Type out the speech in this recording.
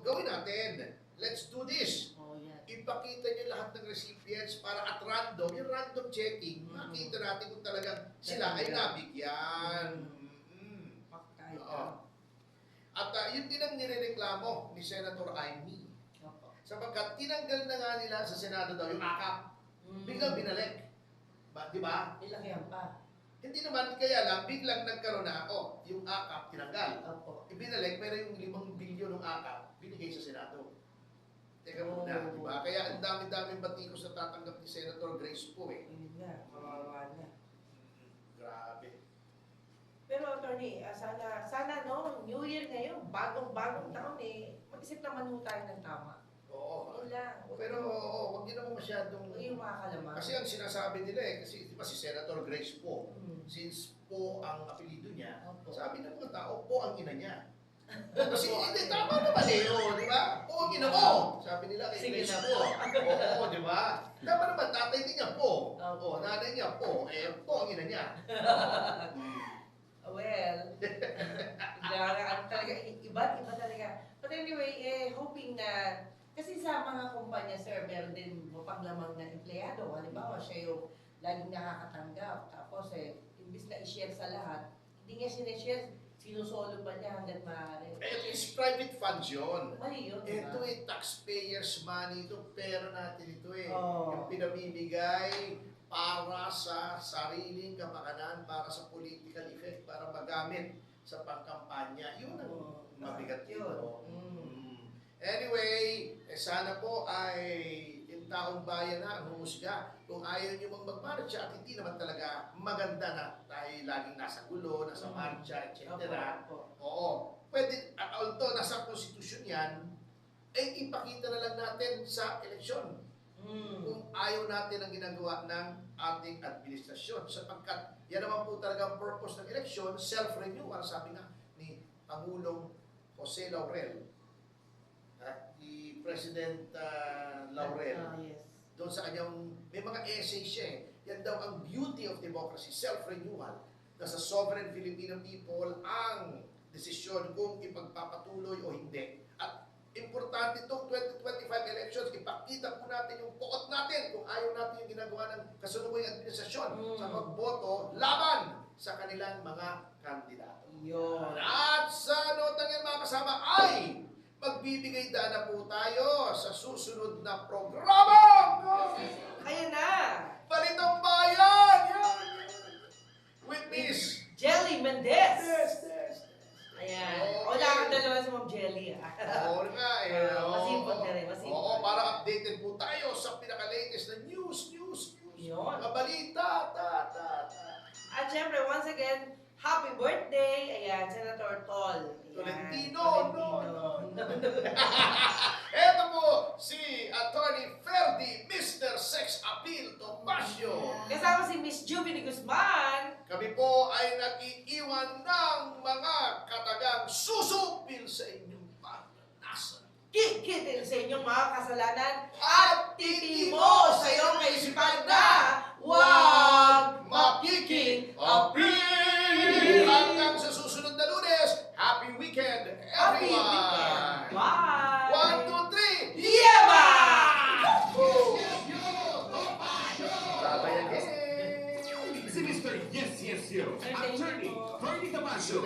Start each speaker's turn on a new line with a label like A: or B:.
A: gawin natin. Let's do this.
B: Oh, yan.
A: Ipakita niyo lahat ng recipients para at random, yung random checking, makita natin kung talagang sila ay nabigyan.
B: Kahit
A: Oo. At yun din ang nirereklamo ni Senator Amy. Sapagkat tinanggal na nga nila sa Senado daw yung akap. Biglang binalik. Di ba?
B: Ilagyan pa.
A: Hindi naman, kaya lang, biglang nagkaroon na, yung akap tinanggal.
B: Opo.
A: Ibinalik, pero yung 5 bilyon ng akap, binigay sa Senado. Teka muna, di ba? Kaya ang dami-daming batikos na tatanggap ni Senator Grace po eh.
B: Yun nga, kawawa na.
A: Grabe.
B: Pero attorney, sana no, New Year ngayon, bagong taon eh, mag-isip naman ho tayo ng tama.
A: Oo.
B: Yun lang.
A: Pero huwag niyo naman masyadong...
B: Yung makakalaman.
A: Kasi ang sinasabi nila eh, kasi di ba si Senator Grace po, since po ang apelido niya,
B: Opo.
A: sabi ng mga tao, po ang ina niya. Kasi hindi, tama naman eh, di ba? Po ang ina mo. Sabi nila kay
B: Sige
A: Grace
B: na
A: po. Oo, di ba? Tama naman, tatay din niya po.
B: Opo.
A: Nanay niya po. Po ang ina niya.
B: Well, talaga, iba talaga. But anyway, hoping na, kasi sa mga kumpanya, sir, meron din mapanglamang na empleyado. Halimbawa, siya yung laging nakakatanggap. Tapos, imbis na i-share sa lahat, hindi niya sinishare, sinusolo pa niya hanggat maaari.
A: At least private funds yun.
B: Mali yun,
A: Ito taxpayers money, ito pera natin ito
B: Oh.
A: Yung pinamimigay para sa sariling kapakanan, para sa political effect, para magamit sa pangkampanya. Yun ang mabigat dito. Anyway, sana po ay yung taong bayan na ang humusga. Kung ayaw nyo magmarcha at hindi naman talaga maganda na tayo laging nasa gulo, nasa marcha, etc. Oo. Pwede, although nasa konstitusyon yan, ay ipakita na lang natin sa eleksyon. Kung ayaw natin ang ginagawa ng ating administrasyon. Sapagkat yan naman po talaga ang purpose ng eleksyon, self-renewal, sabi nga ni Pangulong Jose Laurel. Ni President Laurel.
B: Yes.
A: Doon sa kanyang, may mga essays siya eh. Yan daw ang beauty of democracy, self-renewal. Na sa sovereign Filipino people ang desisyon kung ipagpapatuloy o hindi. At importante itong 2025 elections, ipakita po natin yung poot natin kung ayaw natin yung ginagawa ng kasalukuyang administrasyon sa magboto laban sa kanilang mga kandidato.
B: Yun.
A: At sa notang yan mga kasama ay magbibigay dana po tayo sa susunod na programa!
B: Ayan na!
A: Balitang Bayan! Yan! With Miss
B: Jelly Mendez!
A: Yes.
B: Ayan.
A: Okay.
B: Wala kang dalawa sa Ma'am Jelly.
A: Oo nga eh.
B: Masipag na rin, masipag.
A: Oo, para updated po tayo sa pinaka-latest na news.
B: Yun.
A: Mga balita.
B: At syempre, once again, happy birthday! Ayan, Senator Tol.
A: Tolentino. Ito po si Attorney Ferdy, Mr. Sex Appeal Tomasio.
B: Kasama si Miss Juvie Guzman.
A: Kami po ay nag-iiwan ng mga katagang susupil sa inyong pananasan.
B: Kikitil sa inyong mga kasalanan
A: At
B: titimo sa iyong kaisipan na huwag
A: makiki-appeal! Hanggang sa susunod na Lunes, happy weekend,
B: Happy
A: everyone!
B: weekend! Bye!
A: 1, 2, 3,
B: Yaba!
A: Bye-bye again!
C: Si Mr. Yes, Yes, Yo, Attorney Ferdy Damasio.